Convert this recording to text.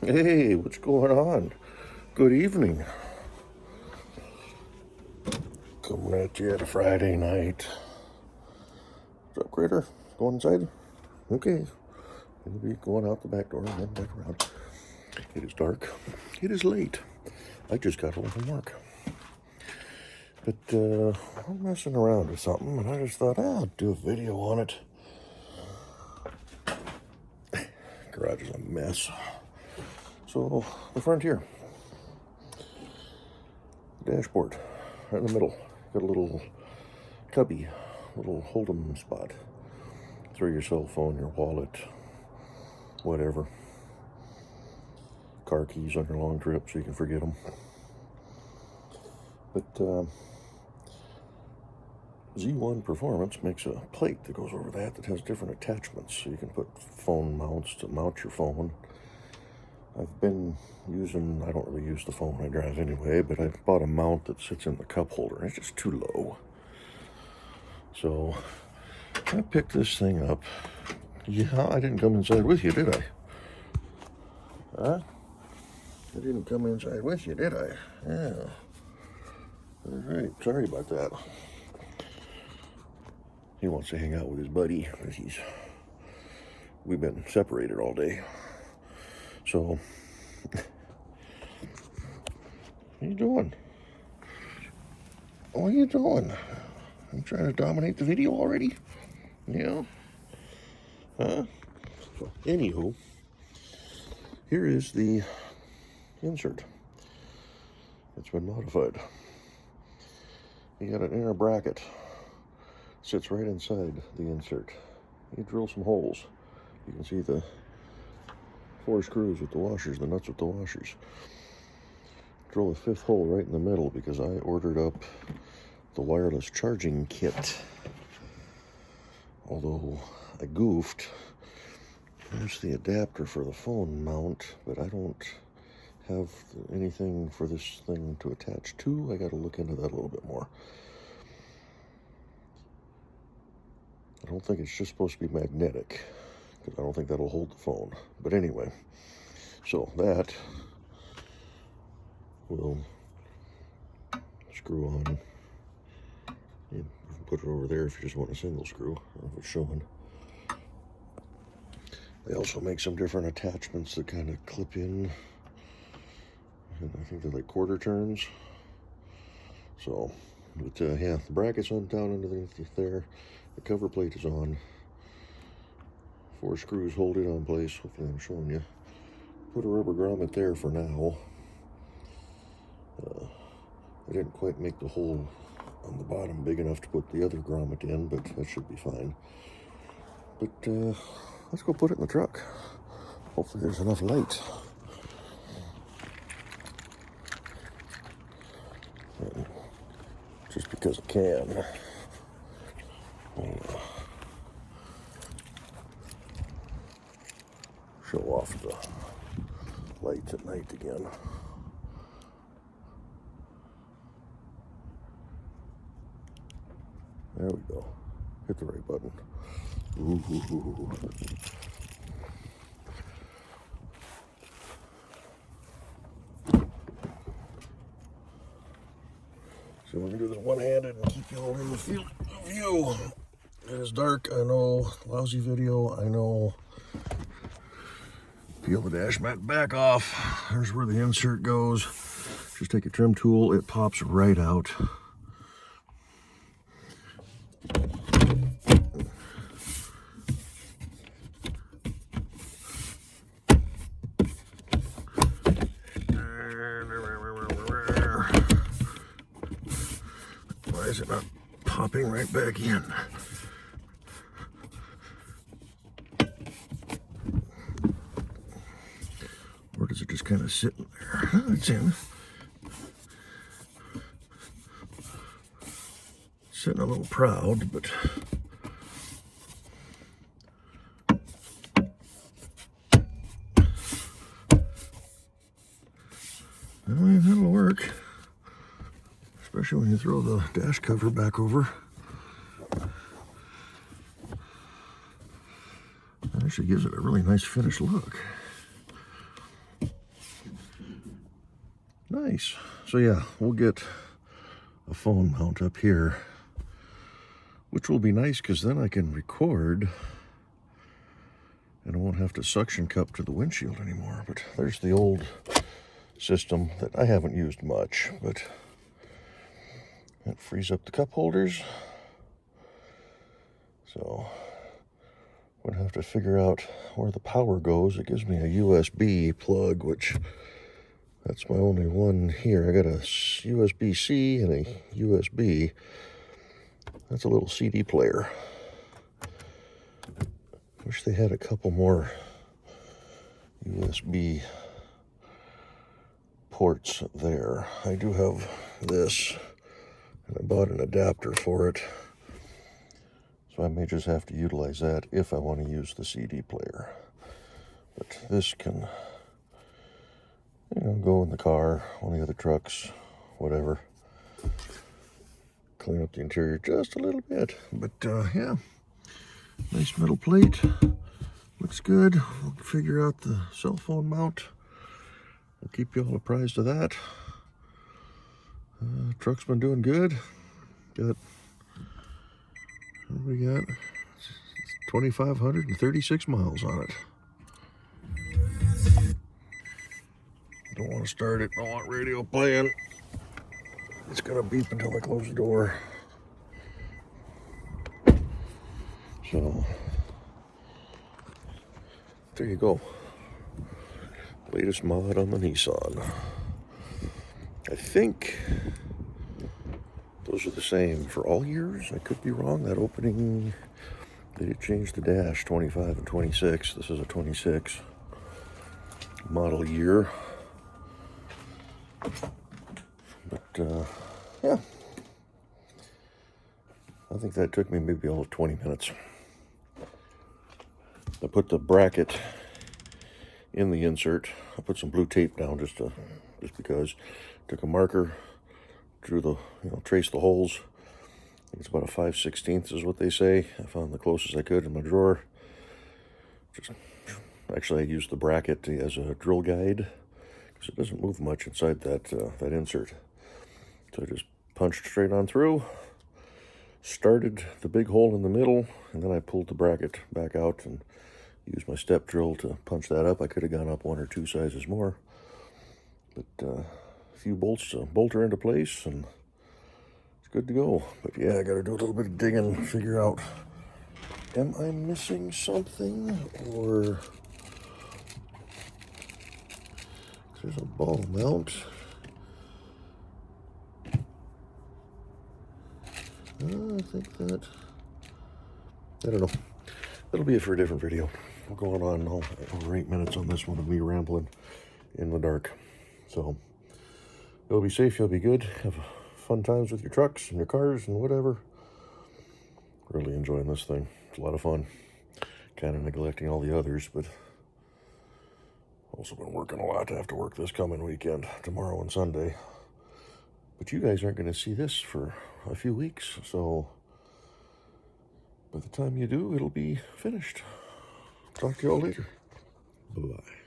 Hey, what's going on? Good evening. Coming at you at a Friday night. What's up, Critter? Going inside? Okay. We'll be going out the back door and then back around. It is dark. It is late. I just got home from work. But I'm messing around with something, and I just thought, I'll do a video on it. Garage is a mess. So, the front here. Dashboard. Right in the middle. Got a little cubby. Little hold-em spot. Throw your cell phone, your wallet, whatever. Car keys on your long trip so you can forget them. But Z1 Performance makes a plate that goes over that has different attachments. So you can put phone mounts to mount your phone. I've been using, I don't really use the phone when I drive anyway, but I bought a mount that sits in the cup holder. It's just too low. So I picked this thing up. Yeah, I didn't come inside with you, did I? Huh? I didn't come inside with you, did I? Yeah. All right, sorry about that. He wants to hang out with his buddy, because we've been separated all day. So, what are you doing? What are you doing? I'm trying to dominate the video already? Yeah? Huh? So, anywho, here is the insert. It's been modified. You got an inner bracket. Sits right inside the insert. You drill some holes. You can see the 4 screws with the washers, the nuts with the washers. Drill a 5th hole right in the middle because I ordered up the wireless charging kit. Although I goofed. There's the adapter for the phone mount, but I don't have anything for this thing to attach to. I got to look into that a little bit more. I don't think it's just supposed to be magnetic, because I don't think that'll hold the phone. But anyway, so that will screw on. You can put it over there if you just want a single screw. I don't know if it's showing. They also make some different attachments that kind of clip in. And I think they're like quarter turns. So, but yeah, the bracket's on down underneath there. The cover plate is on. 4 screws hold it on place. Hopefully I'm showing you. Put a rubber grommet there for now. I didn't quite make the hole on the bottom big enough to put the other grommet in, but that should be fine. But let's go put it in the truck. Hopefully there's enough light. And just because I can. Show off the lights at night again. There we go. Hit the right button. Ooh. So we're gonna do this one-handed and keep you all in the field of view. It is dark, I know. Lousy video, I know. Peel the dash mat back off. There's where the insert goes. Just take a trim tool, it pops right out. Why is it not popping right back in? Or does it just kind of sit in there? Oh, it's in. Sitting a little proud, but well, that'll work. Especially when you throw the dash cover back over. It actually gives it a really nice finished look. Nice. So yeah, we'll get a phone mount up here, which will be nice because then I can record and I won't have to suction cup to the windshield anymore. But there's the old system that I haven't used much, but that frees up the cup holders. So I'm gonna have to figure out where the power goes. It gives me a USB plug, which that's my only one here. I got a USB-C and a USB. That's a little CD player. Wish they had a couple more USB ports there. I do have this, and I bought an adapter for it. So I may just have to utilize that if I want to use the CD player. But this can, go in the car, one of the other trucks, whatever. Clean up the interior just a little bit. But yeah, nice metal plate. Looks good. We'll figure out the cell phone mount. We'll keep you all apprised of that. Truck's been doing good. What do we got? 2,536 miles on it. Don't want to start it. Don't want radio playing. It's gonna beep until I close the door. So there you go. Latest mod on the Nissan. I think those are the same for all years. I could be wrong. That opening, they did change the dash, 25 and 26. This is a 26 model year. But yeah, I think that took me maybe almost 20 minutes. I put the bracket in the insert. I put some blue tape down just because. Took a marker, drew the, traced the holes. I think it's about a 5/16 is what they say. I found the closest I could in my drawer. Actually, I used the bracket as a drill guide because it doesn't move much inside that insert. So I just punched straight on through, started the big hole in the middle, and then I pulled the bracket back out and used my step drill to punch that up. I could have gone up 1 or 2 sizes more, but a few bolts to bolt her into place, and it's good to go. But yeah, I got to do a little bit of digging, figure out, am I missing something, or there's a ball mount. I think that, I don't know. That'll be it for a different video. We're going on over 8 minutes on this one of me rambling in the dark. So you'll be safe, you'll be good. Have fun times with your trucks and your cars and whatever. Really enjoying this thing. It's a lot of fun. Kind of neglecting all the others, but also been working a lot to have to work this coming weekend, tomorrow and Sunday. But you guys aren't going to see this for a few weeks, so by the time you do, it'll be finished. Talk to you all later. Bye-bye.